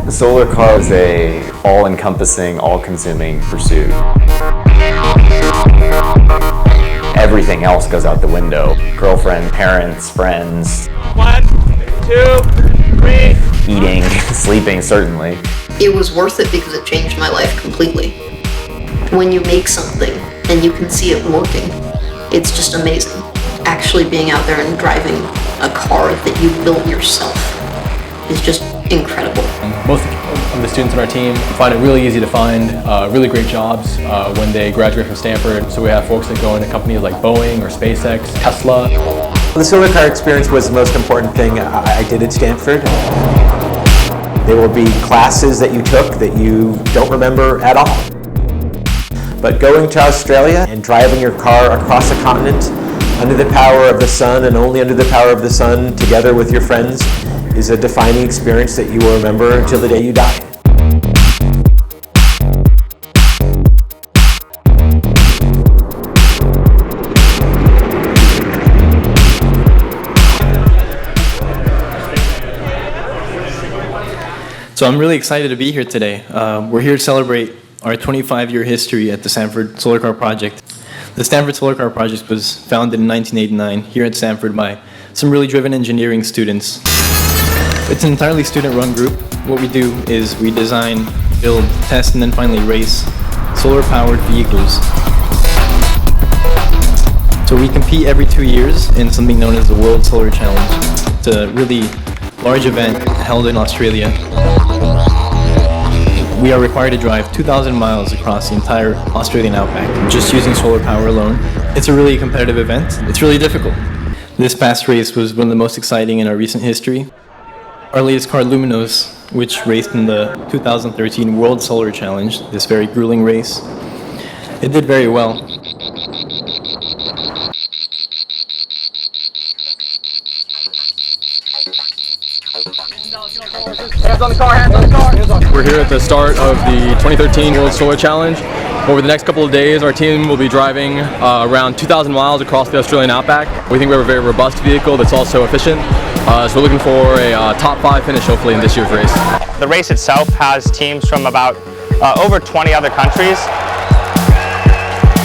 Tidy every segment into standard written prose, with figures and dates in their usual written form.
The solar car is a all-encompassing, all-consuming pursuit. Everything else goes out the window. Girlfriend, parents, friends. 1, 2, 3. Eating, sleeping, certainly. It was worth it because it changed my life completely. When you make something and you can see it working, it's just amazing. Actually being out there and driving a car that you built yourself is just incredible. Most of the students on our team find it really easy to find really great jobs when they graduate from Stanford. So we have folks that go into companies like Boeing or SpaceX, Tesla. The solar car experience was the most important thing I did at Stanford. There will be classes that you took that you don't remember at all. But going to Australia and driving your car across a continent under the power of the sun and only under the power of the sun together with your friends is a defining experience that you will remember until the day you die. So I'm really excited to be here today. We're here to celebrate our 25-year history at the Stanford Solar Car Project. The Stanford Solar Car Project was founded in 1989 here at Stanford by some really driven engineering students. It's an entirely student-run group. What we do is we design, build, test, and then finally race solar-powered vehicles. So we compete every 2 years in something known as the World Solar Challenge. It's a really large event held in Australia. We are required to drive 2,000 miles across the entire Australian outback just using solar power alone. It's a really competitive event. It's really difficult. This past race was one of the most exciting in our recent history. Our latest car, Luminos, which raced in the 2013 World Solar Challenge, this very grueling race, it did very well. Hands on the car, hands on the car. We're here at the start of the 2013 World Solar Challenge. Over the next couple of days, our team will be driving around 2,000 miles across the Australian outback. We think we have a very robust vehicle that's also efficient. So we're looking for a top 5 finish hopefully in this year's race. The race itself has teams from about over 20 other countries.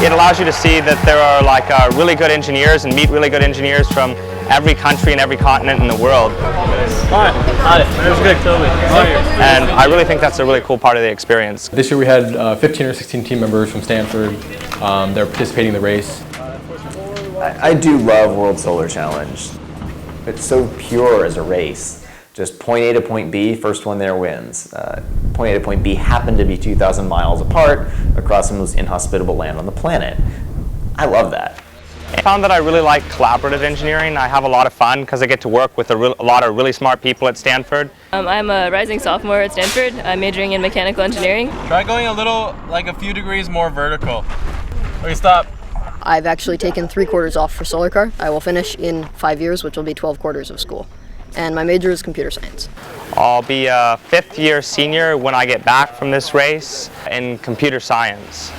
It allows you to see that there are really good engineers and meet really good engineers from every country and every continent in the world. Hi. It was good, Toby. And I really think that's a really cool part of the experience. This year we had 15 or 16 team members from Stanford. They're participating in the race. I do love World Solar Challenge. It's so pure as a race. Just point A to point B, first one there wins. Point A to point B happen to be 2,000 miles apart across the most inhospitable land on the planet. I love that. I found that I really like collaborative engineering. I have a lot of fun because I get to work with a lot of really smart people at Stanford. I'm a rising sophomore at Stanford. I'm majoring in mechanical engineering. Try going a few degrees more vertical. Okay, stop. I've actually taken 3 quarters off for solar car. I will finish in 5 years, which will be 12 quarters of school. And my major is computer science. I'll be a 5th-year senior when I get back from this race in computer science.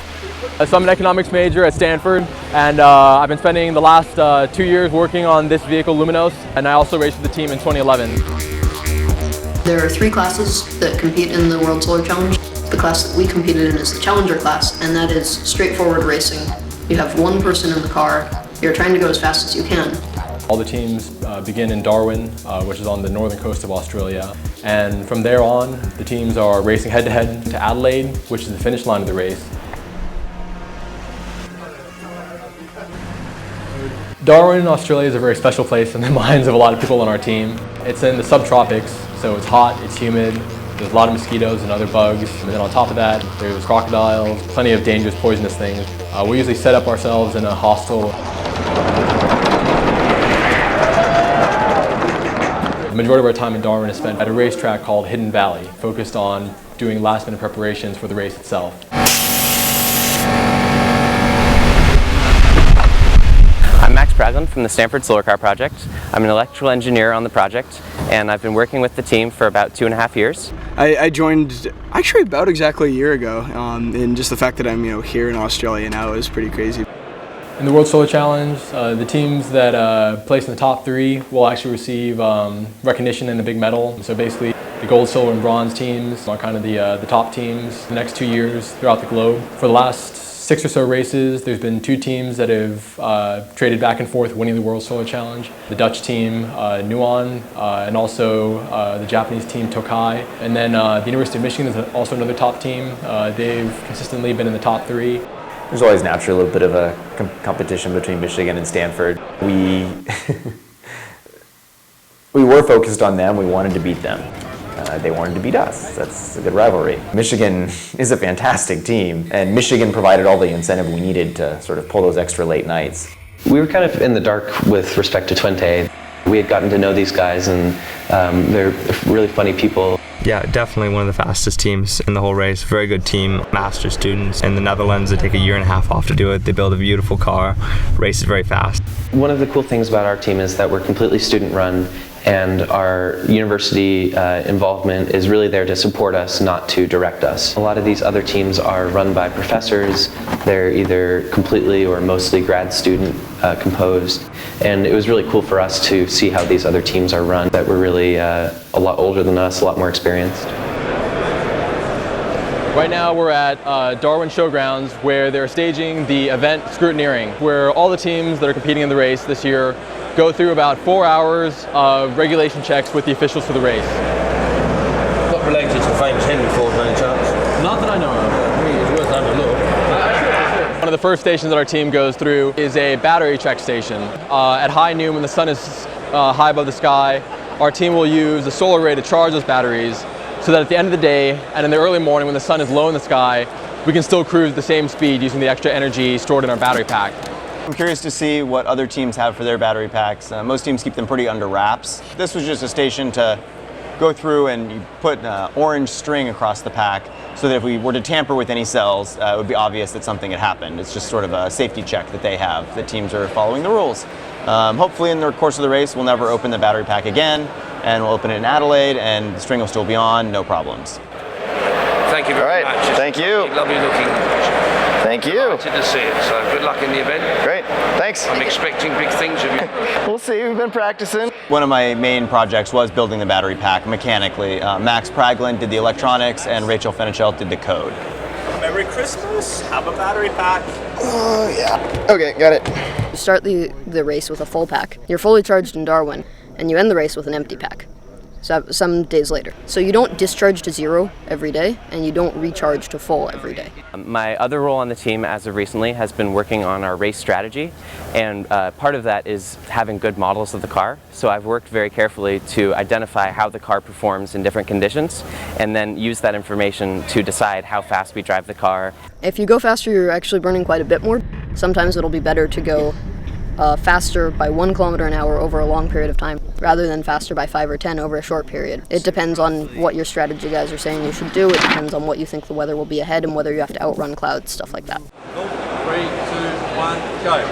So I'm an economics major at Stanford, and I've been spending the last 2 years working on this vehicle, Luminos, and I also raced with the team in 2011. There are 3 classes that compete in the World Solar Challenge. The class that we competed in is the Challenger class, and that is straightforward racing. You have 1 person in the car. You're trying to go as fast as you can. All the teams begin in Darwin, which is on the northern coast of Australia. And from there on, the teams are racing head-to-head to Adelaide, which is the finish line of the race. Darwin, Australia is a very special place in the minds of a lot of people on our team. It's in the subtropics, so it's hot, it's humid, there's a lot of mosquitoes and other bugs. And then on top of that, there's crocodiles, plenty of dangerous, poisonous things. We usually set up ourselves in a hostel. The majority of our time in Darwin is spent at a racetrack called Hidden Valley, focused on doing last-minute preparations for the race itself. I'm Max Praslin from the Stanford Solar Car Project. I'm an electrical engineer on the project, and I've been working with the team for about 2.5 years. I joined actually about exactly a year ago, and just the fact that I'm here in Australia now is pretty crazy. In the World Solar Challenge, the teams that place in the top 3 will actually receive recognition and a big medal. So basically, the gold, silver, and bronze teams are kind of the top teams the next 2 years throughout the globe. For the last 6 or so races, there's been 2 teams that have traded back and forth winning the World Solar Challenge. The Dutch team, Nuon, and also the Japanese team, Tokai. And then the University of Michigan is also another top team. They've consistently been in the top 3. There's always naturally a little bit of a competition between Michigan and Stanford. We were focused on them. We wanted to beat them. They wanted to beat us. That's a good rivalry. Michigan is a fantastic team, and Michigan provided all the incentive we needed to sort of pull those extra late nights. We were kind of in the dark with respect to Twente. We had gotten to know these guys, and they're really funny people. Yeah, definitely one of the fastest teams in the whole race. Very good team, master students. In the Netherlands, they take a year and a half off to do it. They build a beautiful car, races very fast. One of the cool things about our team is that we're completely student run, and our university involvement is really there to support us, not to direct us. A lot of these other teams are run by professors. They're either completely or mostly grad student composed, and it was really cool for us to see how these other teams are run that were really a lot older than us, a lot more experienced. Right now we're at Darwin Showgrounds, where they're staging the event Scrutineering, where all the teams that are competing in the race this year go through about 4 hours of regulation checks with the officials for the race. Not related to the famous Henry Ford, by any chance? Not that I know of. I think it's worth having a look. One of the first stations that our team goes through is a battery check station. At high noon, when the sun is high above the sky, our team will use a solar array to charge those batteries, so that at the end of the day and in the early morning when the sun is low in the sky, we can still cruise at the same speed using the extra energy stored in our battery pack. I'm curious to see what other teams have for their battery packs. Most teams keep them pretty under wraps. This was just a station to go through and you put orange string across the pack so that if we were to tamper with any cells, it would be obvious that something had happened. It's just sort of a safety check that they have, that teams are following the rules. Hopefully in the course of the race, we'll never open the battery pack again, and we'll open it in Adelaide, and the string will still be on, no problems. Thank you very much. Thank you. Lovely looking. Thank you. Delighted to see it. So good luck in the event. Great. Thanks. I'm expecting big things of you. We'll see. We've been practicing. One of my main projects was building the battery pack mechanically. Max Praglin did the electronics, and Rachel Fenichel did the code. Merry Christmas. Have a battery pack. Oh, yeah. Okay, got it. You start the race with a full pack. You're fully charged in Darwin, and you end the race with an empty pack. So some days later. So you don't discharge to 0 every day, and you don't recharge to full every day. My other role on the team as of recently has been working on our race strategy, and part of that is having good models of the car. So I've worked very carefully to identify how the car performs in different conditions, and then use that information to decide how fast we drive the car. If you go faster, you're actually burning quite a bit more. Sometimes it'll be better to go faster by 1 kilometer an hour over a long period of time, rather than faster by 5 or 10 over a short period. It depends on what your strategy guys are saying you should do. It depends on what you think the weather will be ahead and whether you have to outrun clouds, stuff like that. 3, 2, 1, go.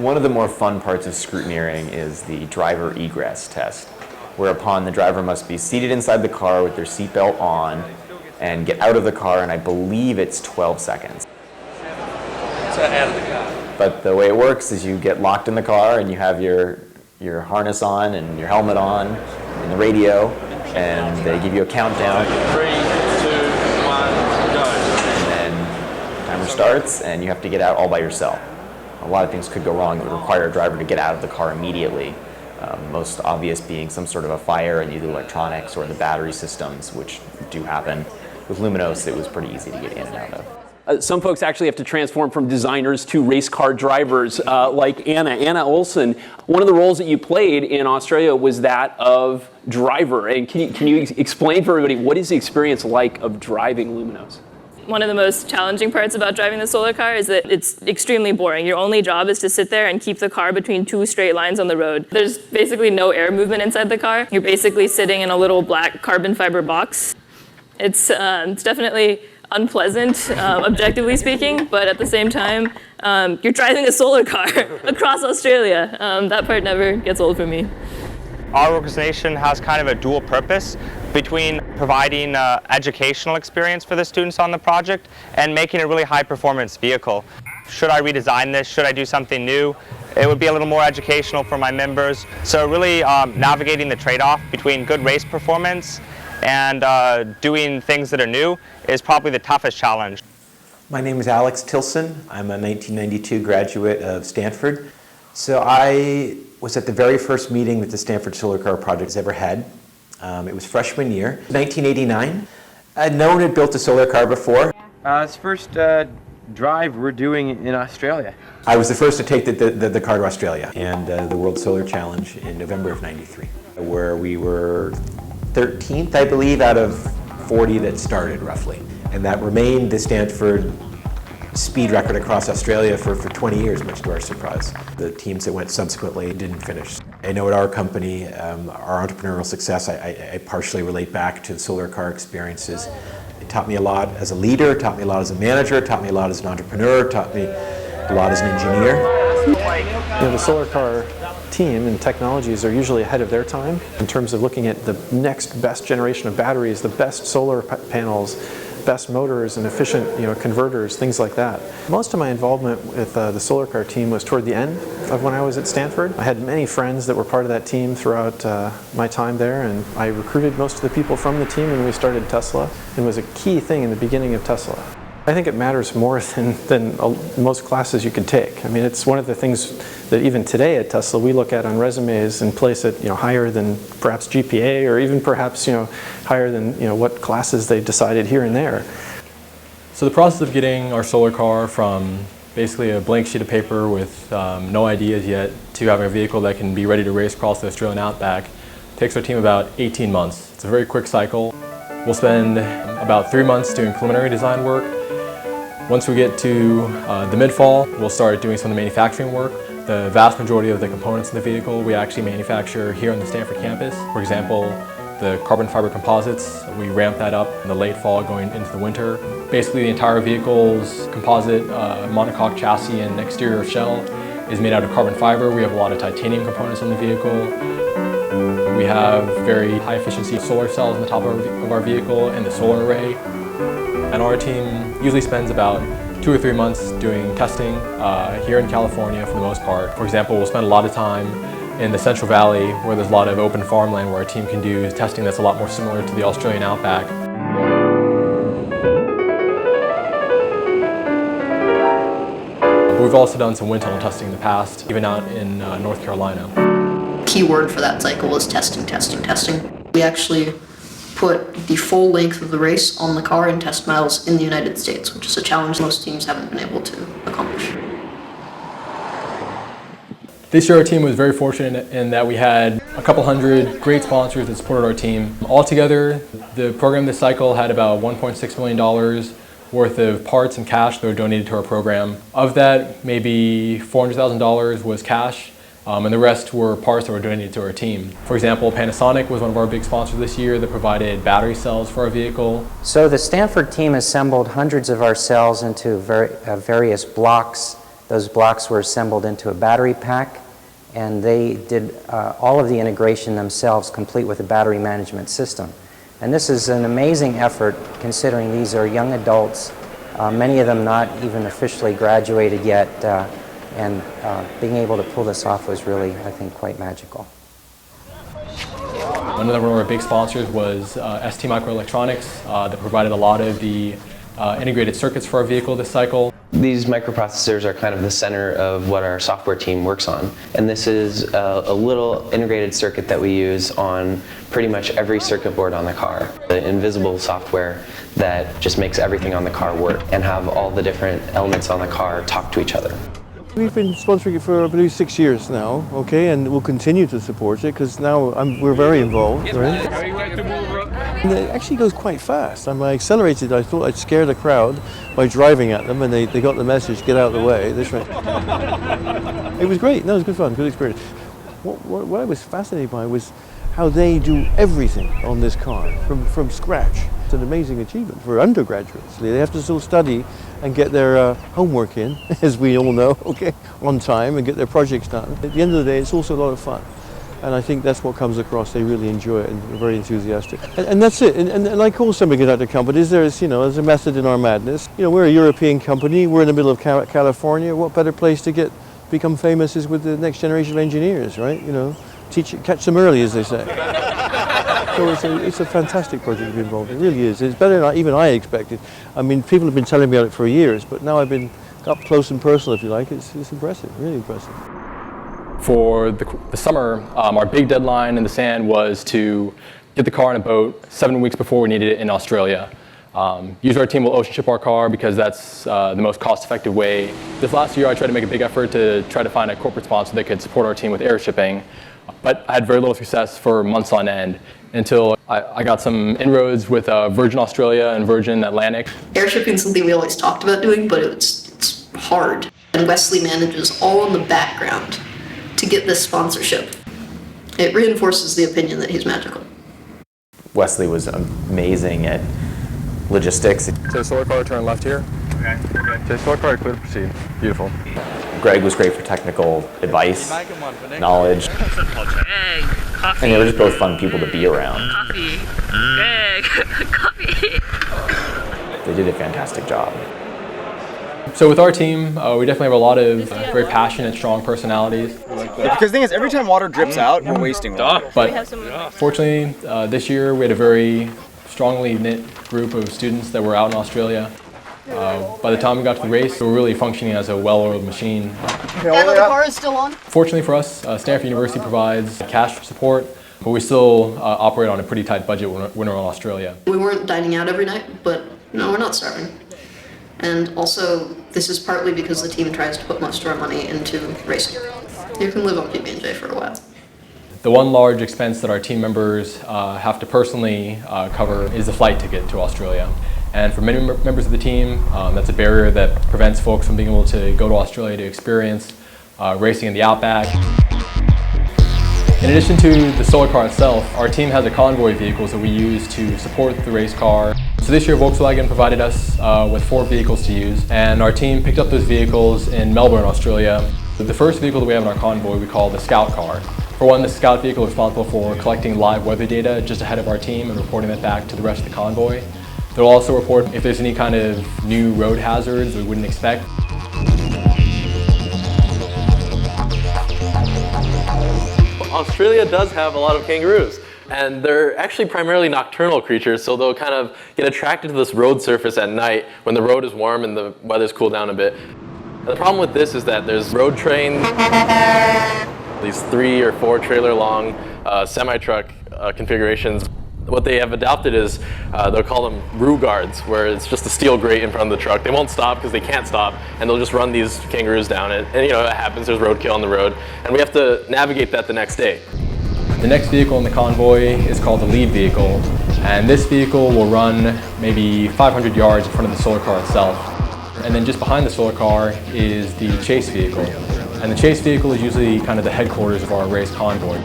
One of the more fun parts of scrutineering is the driver egress test, whereupon the driver must be seated inside the car with their seatbelt on and get out of the car, and I believe it's 12 seconds. So out of the car. But the way it works is you get locked in the car and you have your harness on and your helmet on and the radio, and they give you a countdown. 3, 2, 1, go. And then the timer starts and you have to get out all by yourself. A lot of things could go wrong. It would require a driver to get out of the car immediately. Most obvious being some sort of a fire in either electronics or the battery systems, which do happen. With Luminos, it was pretty easy to get in and out of. Some folks actually have to transform from designers to race car drivers, like Anna Olsen. One of the roles that you played in Australia was that of driver. And can you explain for everybody, what is the experience like of driving Luminos? One of the most challenging parts about driving the solar car is that it's extremely boring. Your only job is to sit there and keep the car between 2 straight lines on the road. There's basically no air movement inside the car. You're basically sitting in a little black carbon fiber box. It's definitely unpleasant, objectively speaking, but at the same time, you're driving a solar car across Australia. That part never gets old for me. Our organization has kind of a dual purpose between providing educational experience for the students on the project and making a really high performance vehicle. should I redesign this? Should I do something new? It would be a little more educational for my members. So really navigating the trade-off between good race performance and doing things that are new is probably the toughest challenge. My name is Alex Tilson. I'm a 1992 graduate of Stanford. So I was at the very first meeting that the Stanford Solar Car Project has ever had. It was freshman year, 1989. No one had built a solar car before. It's the first drive we're doing in Australia. I was the first to take the car to Australia and the World Solar Challenge in November of '93, where we were 13th, I believe, out of 40 that started, roughly. And that remained the Stanford speed record across Australia for 20 years, much to our surprise. The teams that went subsequently didn't finish. I know at our company, our entrepreneurial success, I partially relate back to the solar car experiences. It taught me a lot as a leader, it taught me a lot as a manager, it taught me a lot as an entrepreneur, it taught me a lot as an engineer. You know, the solar car team and technologies are usually ahead of their time in terms of looking at the next best generation of batteries, the best solar panels, best motors and efficient, converters, things like that. Most of my involvement with the solar car team was toward the end of when I was at Stanford. I had many friends that were part of that team throughout my time there, and I recruited most of the people from the team when we started Tesla, and was a key thing in the beginning of Tesla. I think it matters more than most classes you could take. I mean, it's one of the things that even today at Tesla we look at on resumes and place it higher than perhaps GPA, or even perhaps higher than what classes they decided here and there. So the process of getting our solar car from basically a blank sheet of paper with no ideas yet to having a vehicle that can be ready to race across the Australian outback takes our team about 18 months. It's a very quick cycle. We'll spend about 3 months doing preliminary design work. Once we get to the mid-fall, we'll start doing some of the manufacturing work. The vast majority of the components in the vehicle we actually manufacture here on the Stanford campus. For example, the carbon fiber composites, we ramp that up in the late fall going into the winter. Basically the entire vehicle's composite monocoque chassis and exterior shell is made out of carbon fiber. We have a lot of titanium components in the vehicle. We have very high efficiency solar cells on the top of our vehicle and the solar array. And our team usually spends about 2 or 3 months doing testing here in California for the most part. For example, we'll spend a lot of time in the Central Valley where there's a lot of open farmland where our team can do testing that's a lot more similar to the Australian outback. We've also done some wind tunnel testing in the past, even out in North Carolina. Key word for that cycle is testing, testing, testing. We actually put the full length of the race on the car in test miles in the United States, which is a challenge most teams haven't been able to accomplish. This year our team was very fortunate in that we had a couple hundred great sponsors that supported our team. Altogether, the program this cycle had about $1.6 million worth of parts and cash that were donated to our program. Of that, maybe $400,000 was cash, and the rest were parts that were donated to our team. For example, Panasonic was one of our big sponsors this year that provided battery cells for our vehicle. So the Stanford team assembled hundreds of our cells into various blocks. Those blocks were assembled into a battery pack, and they did all of the integration themselves, complete with a battery management system. And this is an amazing effort considering these are young adults, many of them not even officially graduated yet, and being able to pull this off was really, I think, quite magical. Another one of our big sponsors was ST Microelectronics that provided a lot of the integrated circuits for our vehicle this cycle. These microprocessors are kind of the center of what our software team works on. And this is a little integrated circuit that we use on pretty much every circuit board on the car. The invisible software that just makes everything on the car work and have all the different elements on the car talk to each other. We've been sponsoring it for, I believe, 6 years now, okay, and we'll continue to support it because now we're very involved, right? And it actually goes quite fast. I accelerated, I thought I'd scare the crowd by driving at them, and they got the message, get out of the way. This way. It was great, no, it was good fun, good experience. What I was fascinated by was how they do everything on this car from scratch. It's an amazing achievement for undergraduates. They have to still study and get their homework in, as we all know, okay, on time, and get their projects done. At the end of the day, it's also a lot of fun. And I think that's what comes across. They really enjoy it and are very enthusiastic. And that's it. And like all semiconductor companies, there's a method in our madness. We're a European company. We're in the middle of California. What better place to become famous is with the next generation of engineers, right? Catch them early, as they say. So it's a fantastic project to be involved in. It really is. It's better than even I expected. I mean, people have been telling me about it for years, but now I've been up close and personal, if you like. It's impressive, really impressive. For the summer, our big deadline in the sand was to get the car in a boat 7 weeks before we needed it in Australia. Usually our team will ocean ship our car because that's the most cost-effective way. This last year I tried to make a big effort to try to find a corporate sponsor that could support our team with air shipping, but I had very little success for months on end until I got some inroads with Virgin Australia and Virgin Atlantic. Air shipping is something we always talked about doing, but it's hard. And Wesley manages all in the background to get this sponsorship. It reinforces the opinion that he's magical. Wesley was amazing at logistics. So solar car, turn left here. Okay, okay. Solar car, clear to proceed. Beautiful. Greg was great for technical advice, knowledge, and they were just both fun people to be around. Coffee. Greg. Coffee. They did a fantastic job. So with our team, we definitely have a lot of very passionate, strong personalities. Because the thing is, every time water drips out, we're wasting water. But fortunately, this year we had a very strongly knit group of students that were out in Australia. By the time we got to the race, we were really functioning as a well-oiled machine. The car is still on? Fortunately for us, Stanford University provides cash support, but we still operate on a pretty tight budget when we're in Australia. We weren't dining out every night, but no, we're not starving. And also, this is partly because the team tries to put most of our money into racing. You can live on PB&J for a while. The one large expense that our team members have to personally cover is the flight ticket to Australia. And for many members of the team, that's a barrier that prevents folks from being able to go to Australia to experience racing in the Outback. In addition to the solar car itself, our team has a convoy vehicles that we use to support the race car. So this year Volkswagen provided us with 4 vehicles to use, and our team picked up those vehicles in Melbourne, Australia. The first vehicle that we have in our convoy we call the Scout car. For one, the Scout vehicle is responsible for collecting live weather data just ahead of our team and reporting that back to the rest of the convoy. They'll also report if there's any kind of new road hazards we wouldn't expect. Australia does have a lot of kangaroos, and they're actually primarily nocturnal creatures, so they'll kind of get attracted to this road surface at night when the road is warm and the weather's cooled down a bit. And the problem with this is that there's road trains, these 3 or 4 trailer long semi-truck configurations. What they have adopted is, they'll call them roo guards, where it's just a steel grate in front of the truck. They won't stop because they can't stop, and they'll just run these kangaroos down it. And it happens, there's roadkill on the road, and we have to navigate that the next day. The next vehicle in the convoy is called the lead vehicle, and this vehicle will run maybe 500 yards in front of the solar car itself. And then just behind the solar car is the chase vehicle. And the chase vehicle is usually kind of the headquarters of our race convoy.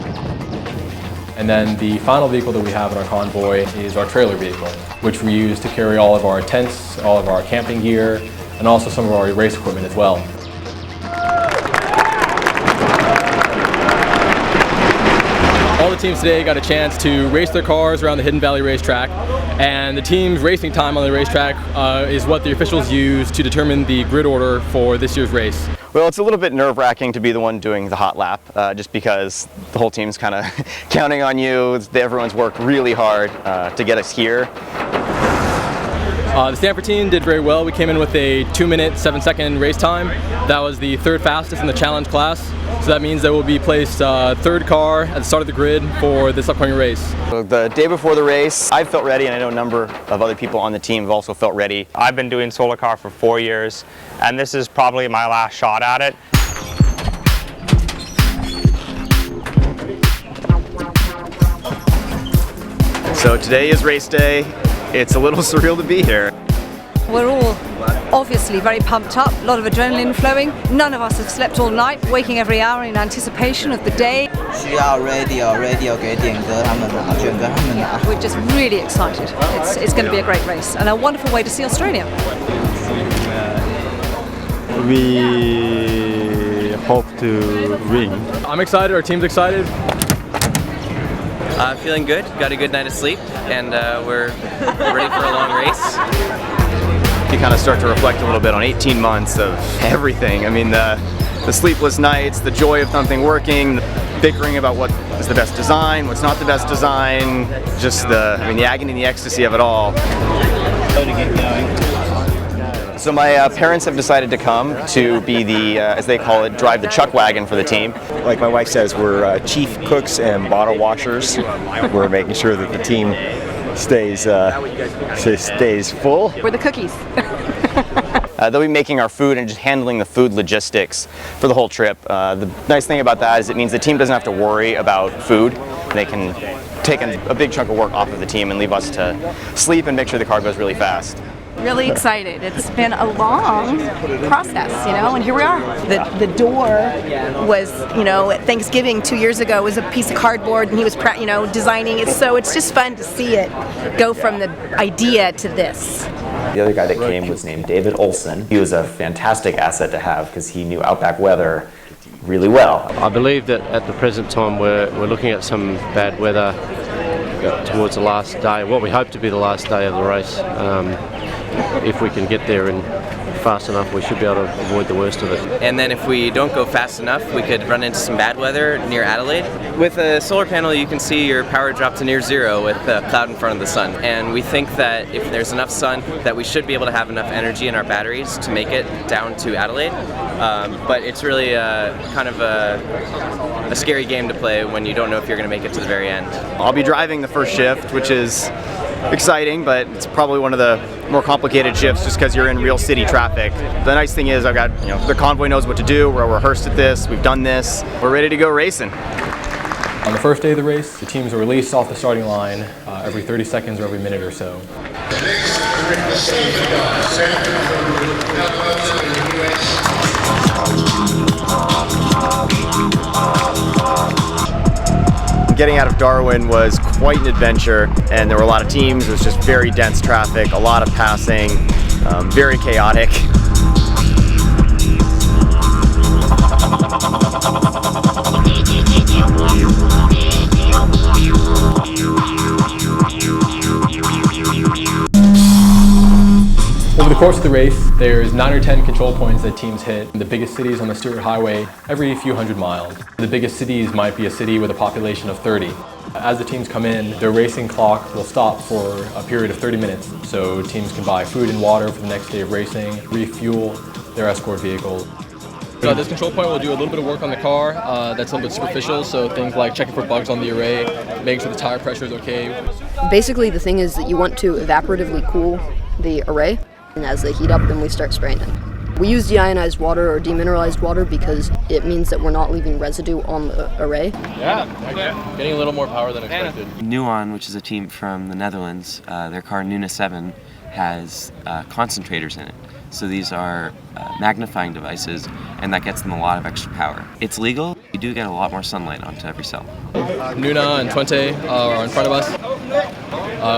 And then the final vehicle that we have in our convoy is our trailer vehicle, which we use to carry all of our tents, all of our camping gear, and also some of our race equipment as well. All the teams today got a chance to race their cars around the Hidden Valley racetrack, and the team's racing time on the racetrack is what the officials use to determine the grid order for this year's race. Well, it's a little bit nerve-wracking to be the one doing the hot lap, just because the whole team's kind of counting on you. Everyone's worked really hard to get us here. The Stanford team did very well. We came in with a 2-minute, 7-second race time. That was the 3rd fastest in the challenge class. So that means that we'll be placed 3rd car at the start of the grid for this upcoming race. So the day before the race, I felt ready, and I know a number of other people on the team have also felt ready. I've been doing solar car for 4 years, and this is probably my last shot at it. So today is race day. It's a little surreal to be here. We're all obviously very pumped up, a lot of adrenaline flowing. None of us have slept all night, waking every hour in anticipation of the day. We're just really excited. It's going to be a great race and a wonderful way to see Australia. We hope to win. I'm excited, our team's excited. Feeling good, got a good night of sleep, and we're ready for a long race. You kind of start to reflect a little bit on 18 months of everything. I mean, the sleepless nights, the joy of something working, the bickering about what is the best design, what's not the best design, just the agony and the ecstasy of it all. So my parents have decided to come to be the, as they call it, drive the chuck wagon for the team. Like my wife says, we're chief cooks and bottle washers. We're making sure that the team stays full. We're the cookies. They'll be making our food and just handling the food logistics for the whole trip. The nice thing about that is it means the team doesn't have to worry about food. They can take a big chunk of work off of the team and leave us to sleep and make sure the car goes really fast. Really excited. It's been a long process, and here we are. The door was, at Thanksgiving 2 years ago, was a piece of cardboard, and he was, designing it. So it's just fun to see it go from the idea to this. The other guy that came was named David Olson. He was a fantastic asset to have because he knew outback weather really well. I believe that at the present time we're looking at some bad weather towards the last day, what we hope to be the last day of the race. If we can get there and fast enough, we should be able to avoid the worst of it. And then if we don't go fast enough, we could run into some bad weather near Adelaide. With a solar panel, you can see your power drop to near zero with a cloud in front of the sun. And we think that if there's enough sun, that we should be able to have enough energy in our batteries to make it down to Adelaide. But it's really kind of a scary game to play when you don't know if you're going to make it to the very end. I'll be driving the first shift, which is exciting, but it's probably one of the more complicated shifts just because you're in real city traffic. The nice thing is I've got, the convoy knows what to do, we're rehearsed at this, we've done this, we're ready to go racing. On the first day of the race, the teams are released off the starting line every 30 seconds or every minute or so. Getting out of Darwin was quite an adventure, and there were a lot of teams. It was just very dense traffic, a lot of passing, very chaotic. Over the course of the race, there's 9 or 10 control points that teams hit in the biggest cities on the Stewart Highway every few hundred miles. The biggest cities might be a city with a population of 30. As the teams come in, their racing clock will stop for a period of 30 minutes, so teams can buy food and water for the next day of racing, refuel their escort vehicles. This control point will do a little bit of work on the car that's a little bit superficial, so things like checking for bugs on the array, making sure the tire pressure is okay. Basically, the thing is that you want to evaporatively cool the array, and as they heat up, then we start spraying them. We use deionized water or demineralized water because it means that we're not leaving residue on the array. Yeah, getting a little more power than expected. Nuon, which is a team from the Netherlands, their car Nuna 7 has concentrators in it. So these are magnifying devices, and that gets them a lot of extra power. It's legal. You do get a lot more sunlight onto every cell. Nuna and Twente are in front of us.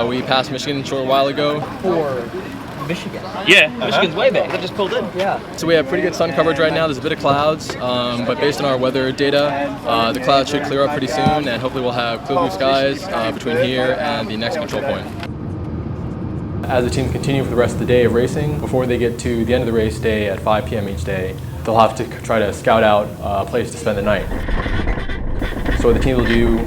We passed Michigan a short while ago. For Michigan? Yeah, Michigan's way back. They just pulled in. Yeah. So we have pretty good sun coverage right now. There's a bit of clouds, but based on our weather data, the clouds should clear up pretty soon, and hopefully we'll have clear blue skies between here and the next control point. As the teams continue for the rest of the day of racing, before they get to the end of the race day at 5 p.m. each day, they'll have to try to scout out a place to spend the night. So what the team will do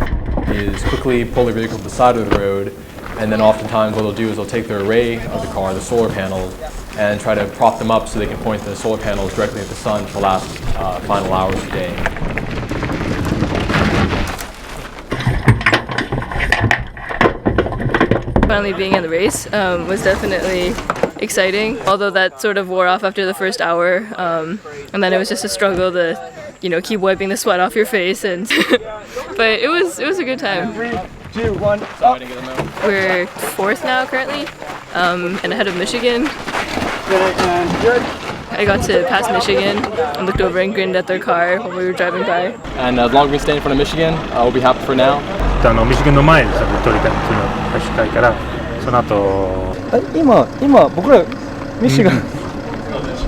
is quickly pull their vehicle to the side of the road, and then oftentimes what they'll do is they'll take their array of the car, the solar panels, and try to prop them up so they can point the solar panels directly at the sun for the last final hours of the day. Finally being in the race was definitely exciting, although that sort of wore off after the first hour, and then it was just a struggle to, keep wiping the sweat off your face, and but it was a good time. 3, 2, 1, up. We're fourth now currently, and ahead of Michigan. Good. I got to pass Michigan and looked over and grinned at their car while we were driving by. And as long as we stay in front of Michigan, we'll be happy for now. ミシガンの前で撮りたいっていうのを出したいから、その後。今僕らミシガン。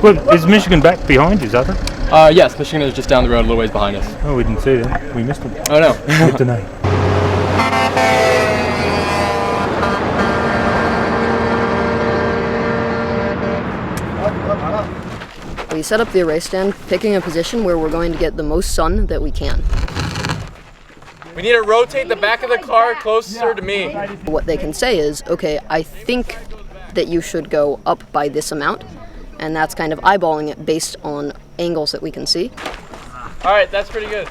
Well, is Michigan back behind? Is that it? Yes, Michigan is just down the road a little ways behind us. Oh, we didn't see them. We missed them. Oh no. Good to know. We set up the array stand, picking a position where we're going to get the most sun that we can. We need to rotate the back of the car closer to me. What they can say is, okay, I think that you should go up by this amount, and that's kind of eyeballing it based on angles that we can see. All right, that's pretty good.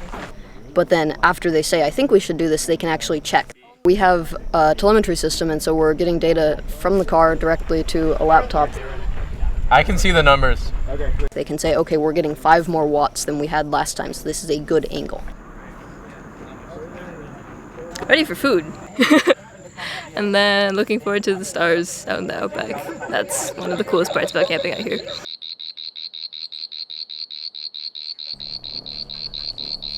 But then after they say, I think we should do this, they can actually check. We have a telemetry system, and so we're getting data from the car directly to a laptop. I can see the numbers. They can say, okay, we're getting 5 more watts than we had last time, so this is a good angle. Ready for food. And then looking forward to the stars out in the outback. That's one of the coolest parts about camping out here.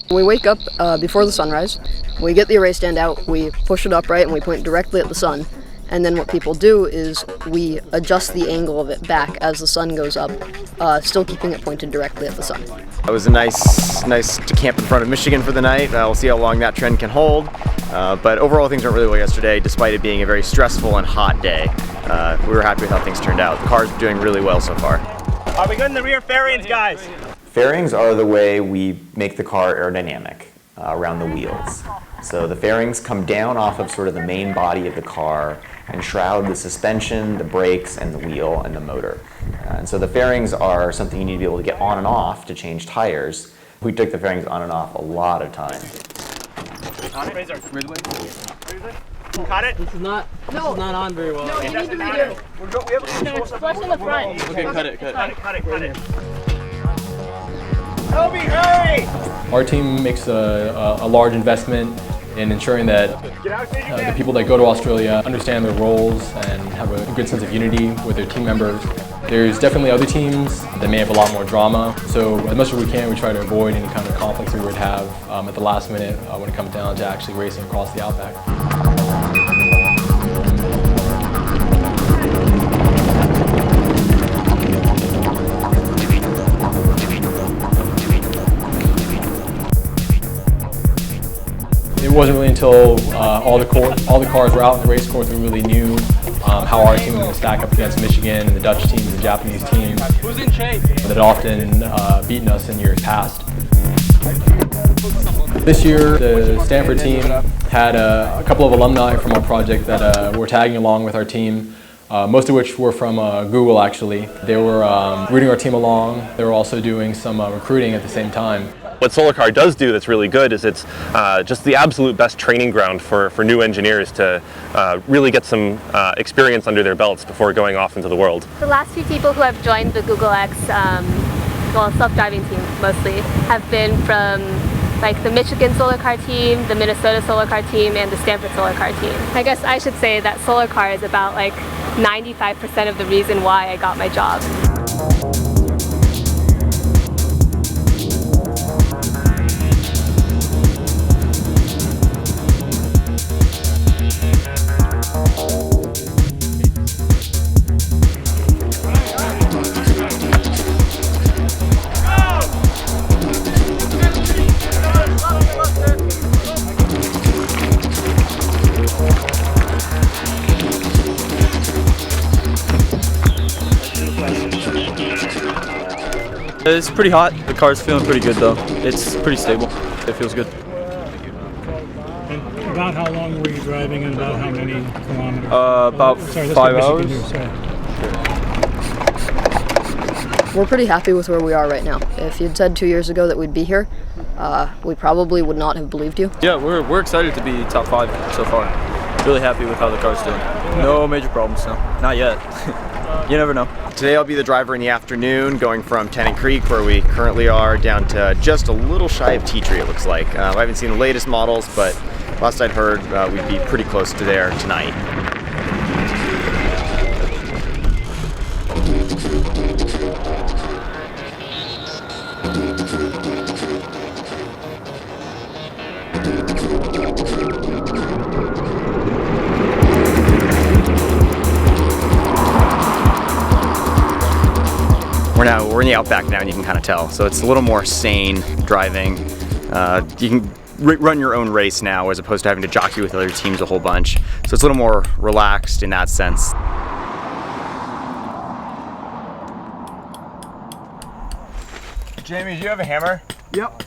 We wake up before the sunrise, we get the array stand out, we push it upright and we point directly at the sun. And then what people do is we adjust the angle of it back as the sun goes up, still keeping it pointed directly at the sun. It was nice to camp in front of Michigan for the night. We'll see how long that trend can hold. But overall things went really well yesterday, despite it being a very stressful and hot day. We were happy with how things turned out. The car's doing really well so far. Are we good in the rear fairings, guys? Fairings are the way we make the car aerodynamic around the wheels. So the fairings come down off of sort of the main body of the car and shroud the suspension, the brakes, and the wheel and the motor. And so the fairings are something you need to be able to get on and off to change tires. We took the fairings on and off a lot of time. Cut it. This is not on very well. No, you need to redo. We have a control Flush in the front. Okay, cut it. Cut it. Toby, hurry! Our team makes a large investment in ensuring that the people that go to Australia understand their roles and have a good sense of unity with their team members. There's definitely other teams that may have a lot more drama, so as much as we can, we try to avoid any kind of conflicts we would have at the last minute when it comes down to actually racing across the outback. It wasn't really until all the cars were out in the race course that we really knew how our team was going to stack up against Michigan and the Dutch team and the Japanese team that had often beaten us in years past. This year, the Stanford team had a couple of alumni from our project that were tagging along with our team, most of which were from Google actually. They were rooting our team along. They were also doing some recruiting at the same time. What SolarCar does do that's really good is it's just the absolute best training ground for new engineers to really get some experience under their belts before going off into the world. The last few people who have joined the Google X, well, self-driving team mostly, have been from like the Michigan SolarCar team, the Minnesota SolarCar team, and the Stanford SolarCar team. I guess I should say that SolarCar is about like 95% of the reason why I got my job. It's pretty hot. The car's feeling pretty good though. It's pretty stable. It feels good. And about how long were you driving and about how many kilometers? About 5 hours. We're pretty happy with where we are right now. If you'd said 2 years ago that we'd be here, we probably would not have believed you. Yeah, we're excited to be top 5 so far. Really happy with how the car's doing. No major problems, no. Not yet. You never know. Today I'll be the driver in the afternoon, going from Tennant Creek, where we currently are, down to just a little shy of Tea Tree, it looks like. I haven't seen the latest models, but last I'd heard we'd be pretty close to there tonight. We're in the outback now, and you can kind of tell. So it's a little more sane driving. You can run your own race now as opposed to having to jockey with other teams a whole bunch. So it's a little more relaxed in that sense. Jamie, do you have a hammer? Yep.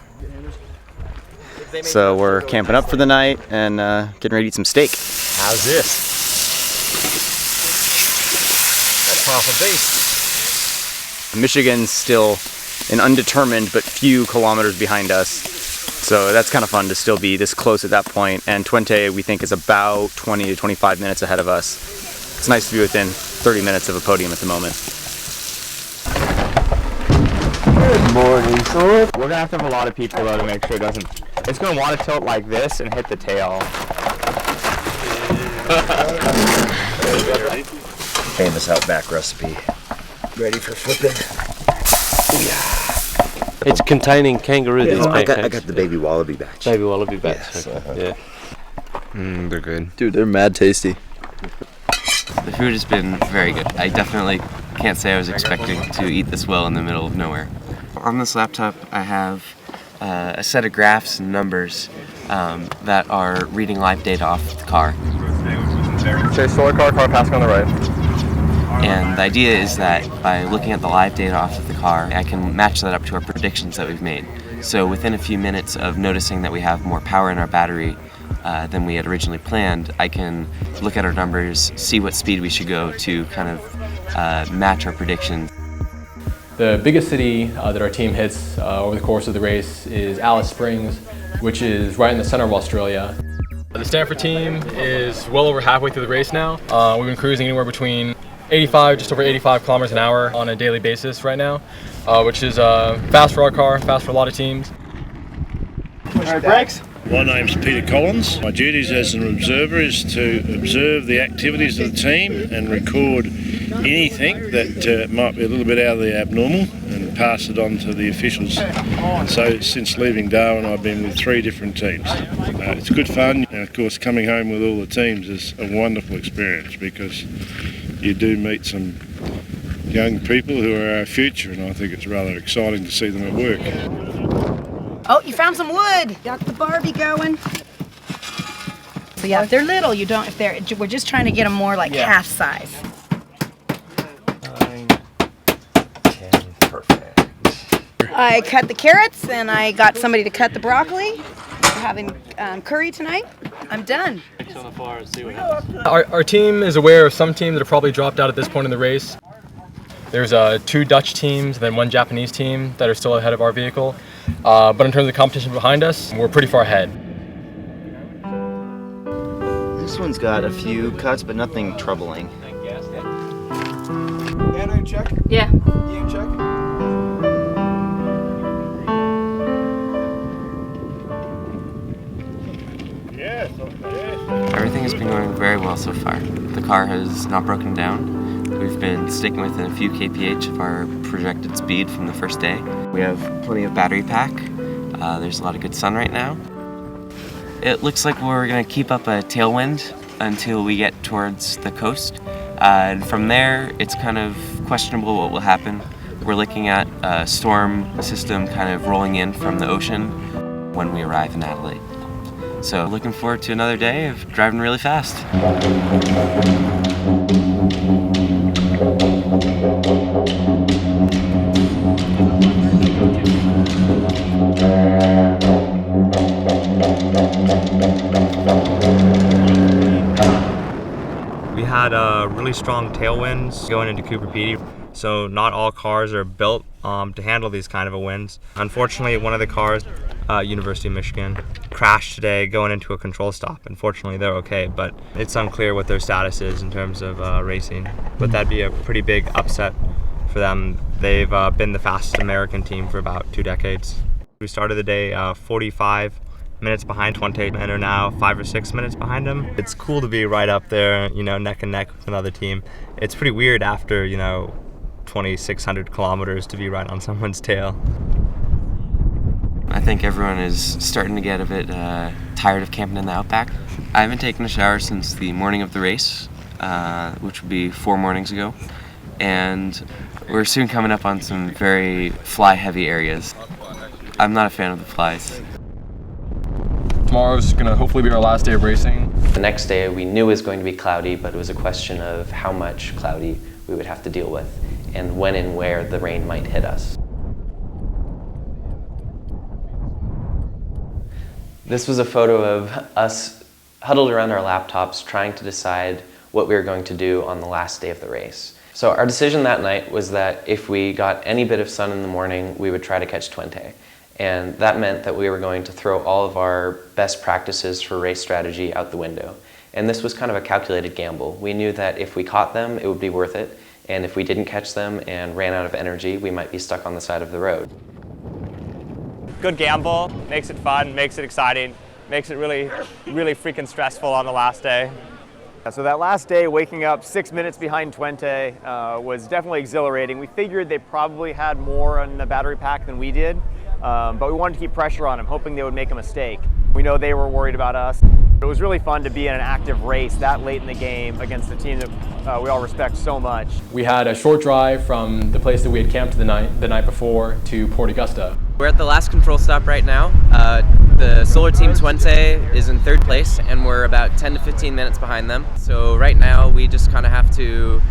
So we're camping up for the night and getting ready to eat some steak. How's this? That's half a beast. Michigan's still an undetermined but few kilometers behind us. So that's kind of fun to still be this close at that point. And Twente, we think, is about 20 to 25 minutes ahead of us. It's nice to be within 30 minutes of a podium at the moment. Good morning, son. We're gonna have to have a lot of people though to make sure it doesn't. It's gonna want to tilt like this and hit the tail. Famous Outback recipe. Ready for flipping? Yeah. It's containing kangaroo. These I pancakes. got the baby wallaby batch. Baby wallaby batch. Yes, okay. Yeah. They're good. Dude, they're mad tasty. The food has been very good. I definitely can't say I was expecting to eat this well in the middle of nowhere. On this laptop, I have a set of graphs and numbers that are reading live data off the car. Okay, solar car passing on the right. And the idea is that by looking at the live data off of the car, I can match that up to our predictions that we've made. So within a few minutes of noticing that we have more power in our battery than we had originally planned, I can look at our numbers, see what speed we should go to kind of match our predictions. The biggest city that our team hits over the course of the race is Alice Springs, which is right in the center of Australia. The Stanford team is well over halfway through the race now. We've been cruising anywhere between just over 85 kilometers an hour on a daily basis right now, which is fast for our car, fast for a lot of teams. All right, brakes. My name's Peter Collins. My duties as an observer is to observe the activities of the team and record anything that might be a little bit out of the abnormal and pass it on to the officials. So since leaving Darwin, I've been with 3 different teams. It's good fun, and of course coming home with all the teams is a wonderful experience because you do meet some young people who are our future, and I think it's rather exciting to see them at work. Oh, you found some wood. Got the Barbie going. So yeah, if they're little, you don't. We're just trying to get them more like half size. 9, 10, perfect. I cut the carrots and I got somebody to cut the broccoli. We're having curry tonight. I'm done. Our team is aware of some teams that have probably dropped out at this point in the race. There's 2 Dutch teams, then 1 Japanese team that are still ahead of our vehicle. But in terms of competition behind us, we're pretty far ahead. This one's got a few cuts, but nothing troubling. Anna in check? Yeah. You in check? Everything has been going very well so far. The car has not broken down. We've been sticking within a few kph of our projected speed from the first day. We have plenty of battery pack. There's a lot of good sun right now. It looks like we're going to keep up a tailwind until we get towards the coast. And from there, it's kind of questionable what will happen. We're looking at a storm system kind of rolling in from the ocean when we arrive in Adelaide. So looking forward to another day of driving really fast. We had really strong tailwinds going into Cooper Pedy, so not all cars are built to handle these kind of winds. Unfortunately, one of the cars, University of Michigan, crashed today going into a control stop. Unfortunately, they're okay, but it's unclear what their status is in terms of racing. But that'd be a pretty big upset for them. They've been the fastest American team for about 2 decades. We started the day 45 minutes behind Twente and are now 5 or 6 minutes behind him. It's cool to be right up there, you know, neck and neck with another team. It's pretty weird after, 2,600 kilometers to be right on someone's tail. I think everyone is starting to get a bit tired of camping in the outback. I haven't taken a shower since the morning of the race, which would be 4 mornings ago. And we're soon coming up on some very fly-heavy areas. I'm not a fan of the flies. Tomorrow's gonna hopefully be our last day of racing. The next day we knew it was going to be cloudy, but it was a question of how much cloudy we would have to deal with and when and where the rain might hit us. This was a photo of us huddled around our laptops trying to decide what we were going to do on the last day of the race. So our decision that night was that if we got any bit of sun in the morning, we would try to catch Twente. And that meant that we were going to throw all of our best practices for race strategy out the window. And this was kind of a calculated gamble. We knew that if we caught them, it would be worth it. And if we didn't catch them and ran out of energy, we might be stuck on the side of the road. Good gamble, makes it fun, makes it exciting, makes it really freaking stressful on the last day. So that last day, waking up 6 minutes behind Twente was definitely exhilarating. We figured they probably had more on the battery pack than we did, but we wanted to keep pressure on them, hoping they would make a mistake. We know they were worried about us. It was really fun to be in an active race that late in the game against a team that we all respect so much. We had a short drive from the place that we had camped the night before to Port Augusta. We're at the last control stop right now. The Solar Team Twente is in third place and we're about 10 to 15 minutes behind them. So right now we just kind of have to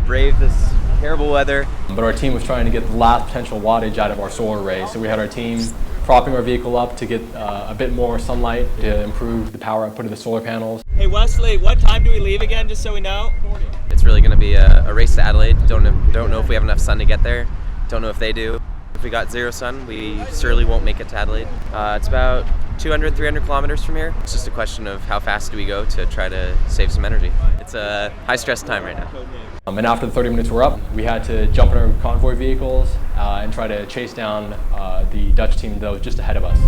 brave this terrible weather. But our team was trying to get the last potential wattage out of our solar array. So we had our team propping our vehicle up to get a bit more sunlight to improve the power output of the solar panels. Hey Wesley, what time do we leave again, just so we know? It's really going to be a race to Adelaide. Don't know if we have enough sun to get there. Don't know if they do. If we got zero sun, we surely won't make it to Adelaide. It's about 200, 300 kilometers from here. It's just a question of how fast do we go to try to save some energy. It's a high stress time right now. And after the 30 minutes were up, we had to jump in our convoy vehicles and try to chase down the Dutch team that was just ahead of us.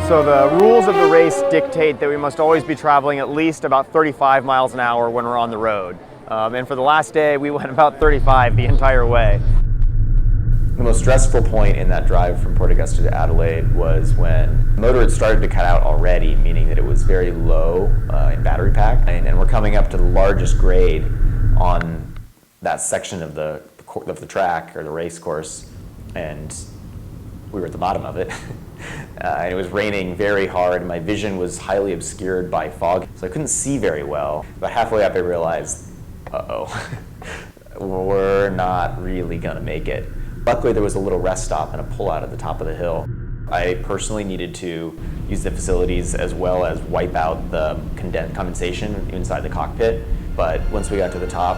So the rules of the race dictate that we must always be traveling at least about 35 miles an hour when we're on the road. And for the last day, we went about 35 the entire way. The most stressful point in that drive from Port Augusta to Adelaide was when the motor had started to cut out already, meaning that it was very low in battery pack. And we're coming up to the largest grade on that section of the track or the race course, and we were at the bottom of it. And it was raining very hard, and my vision was highly obscured by fog, so I couldn't see very well. About halfway up I realized, uh-oh, we're not really gonna make it. Luckily there was a little rest stop and a pull-out at the top of the hill. I personally needed to use the facilities as well as wipe out the condensation inside the cockpit, but once we got to the top,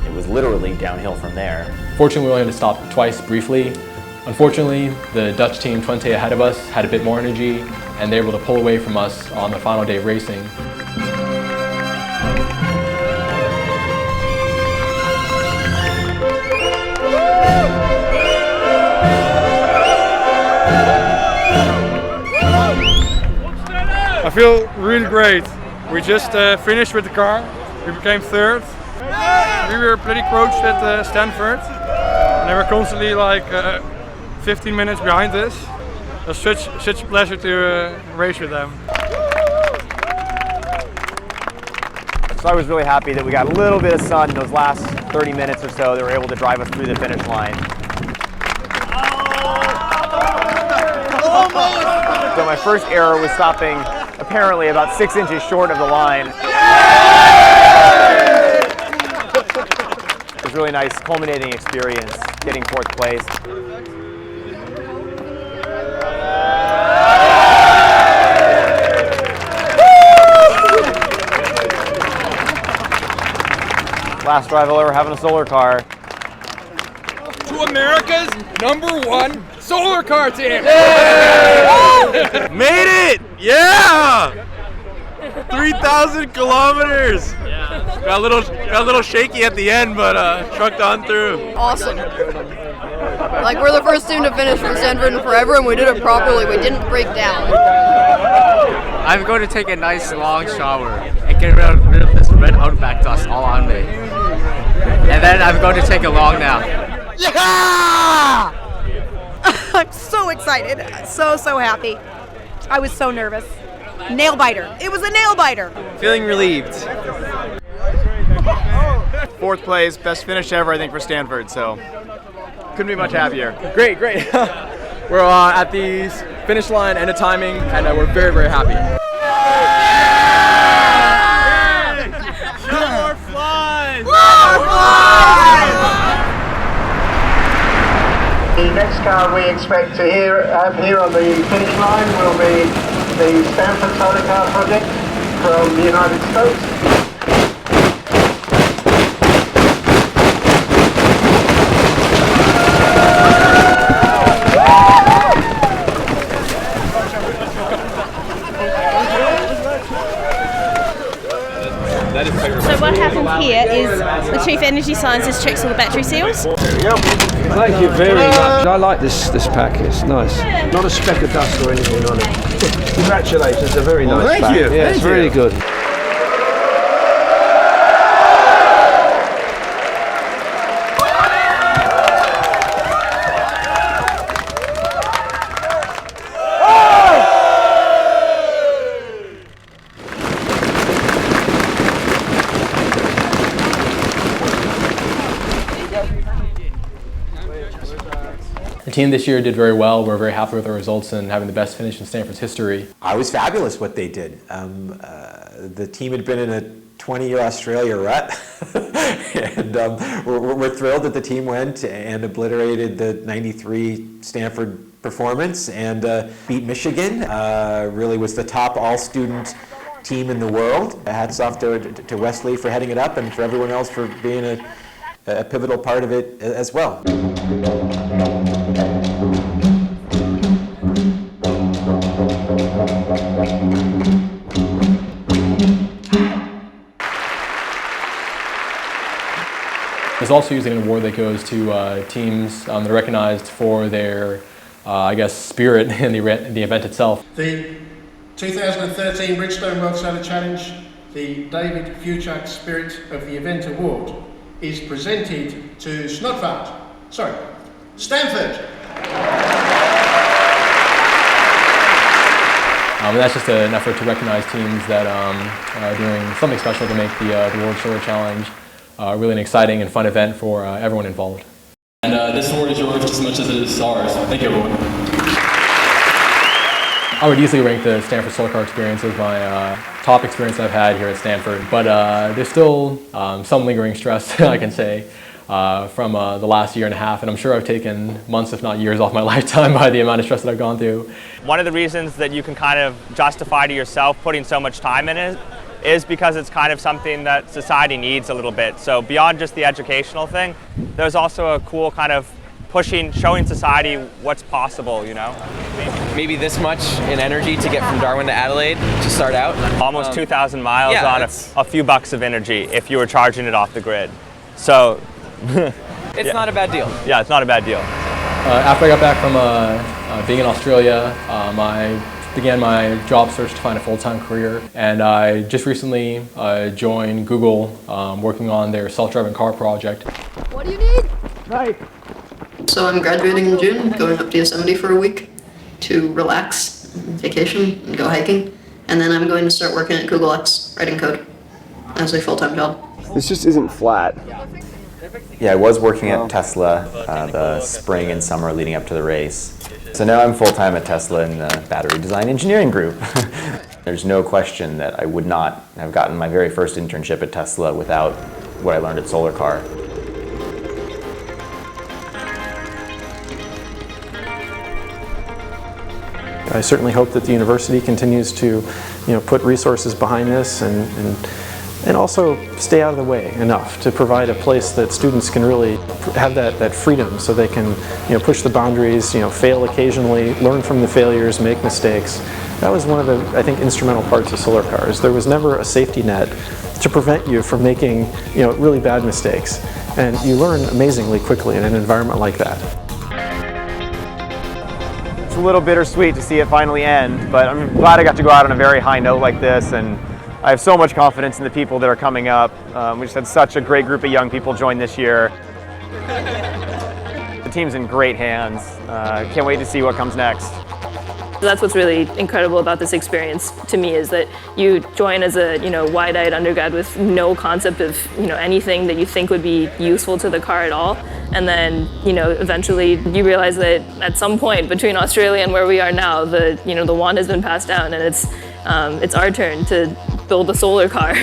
it was literally downhill from there. Fortunately, we only had to stop twice briefly. Unfortunately, the Dutch team Twente ahead of us had a bit more energy, and they were able to pull away from us on the final day of racing. I feel really great. We just finished with the car. We became third. We were pretty close at Stanford, and they were constantly like 15 minutes behind us. It was such a pleasure to race with them. So I was really happy that we got a little bit of sun in those last 30 minutes or so that were able to drive us through the finish line. So my first error was stopping apparently about 6 inches short of the line. It was a really nice culminating experience, getting fourth place. Last drive I'll ever have in a solar car. To America's #1 solar car team! Made it! Yeah! 3,000 kilometers! Yeah. Got a little shaky at the end, but trucked on through. Awesome. Like, we're the first team to finish from Stanford in forever, and we did it properly. We didn't break down. I'm going to take a nice long shower and get rid of this red Outback dust all on me. And then I'm going to take a long nap. Yeah! I'm so excited. So happy. I was so nervous. Nail biter. It was a nail biter. Feeling relieved. Fourth place, best finish ever, I think, for Stanford, so couldn't be much happier. Great. We're at the finish line, end of timing, and we're very happy. More flies! The next car we expect to have here on the finish line will be the Stanford Solar Car project from the United States. So what happens here is the Chief Energy Scientist checks all the battery seals. Thank you very much. I like this pack, it's nice. Not a speck of dust or anything on it. Congratulations, it's a very nice pack. Thank you. Yeah, it's really good. The team this year did very well. We're very happy with the results and having the best finish in Stanford's history. I was fabulous what they did. The team had been in a 20-year Australia rut, and we're thrilled that the team went and obliterated the '93 Stanford performance and beat Michigan. Really was the top all-student team in the world. Hats off to Wesley for heading it up and for everyone else for being a pivotal part of it as well. There's also usually an award that goes to teams that are recognized for their, spirit in the event itself. The 2013 Bridgestone World Solar Challenge, the David Fuchak Spirit of the Event Award, is presented to Stanford. That's just an effort to recognize teams that are doing something special to make the World Solar Challenge really an exciting and fun event for everyone involved. And this award is yours just as much as it is ours. Thank you, everyone. I would easily rank the Stanford Solar Car experience as my top experience I've had here at Stanford, but there's still some lingering stress, I can say, from the last year and a half, and I'm sure I've taken months, if not years, off my lifetime by the amount of stress that I've gone through. One of the reasons that you can kind of justify to yourself putting so much time in it is because it's kind of something that society needs a little bit. So beyond just the educational thing, there's also a cool kind of showing society what's possible, you know? Maybe this much in energy to get from Darwin to Adelaide to start out. Almost 2,000 miles yeah, on a few bucks of energy if you were charging it off the grid. So it's not a bad deal. Yeah, it's not a bad deal. After I got back from being in Australia, I began my job search to find a full-time career, and I just recently joined Google working on their self-driving car project. What do you need? Right. So I'm graduating in June, going up to Yosemite for a week to relax, vacation, and go hiking. And then I'm going to start working at Google X, writing code as a full-time job. This just isn't flat. Yeah, I was working at Tesla the spring and summer leading up to the race. So now I'm full-time at Tesla in the battery design engineering group. There's no question that I would not have gotten my very first internship at Tesla without what I learned at Solar Car. I certainly hope that the university continues to, put resources behind this and also stay out of the way enough to provide a place that students can really have that freedom so they can, push the boundaries, fail occasionally, learn from the failures, make mistakes. That was one of the, I think, instrumental parts of Solar Cars. There was never a safety net to prevent you from making, really bad mistakes. And you learn amazingly quickly in an environment like that. It's a little bittersweet to see it finally end, but I'm glad I got to go out on a very high note like this, and I have so much confidence in the people that are coming up. We just had such a great group of young people join this year. The team's in great hands. Can't wait to see what comes next. That's what's really incredible about this experience to me, is that you join as a wide-eyed undergrad with no concept of anything that you think would be useful to the car at all, and then eventually you realize that at some point between Australia and where we are now, the wand has been passed down, and it's our turn to build a solar car.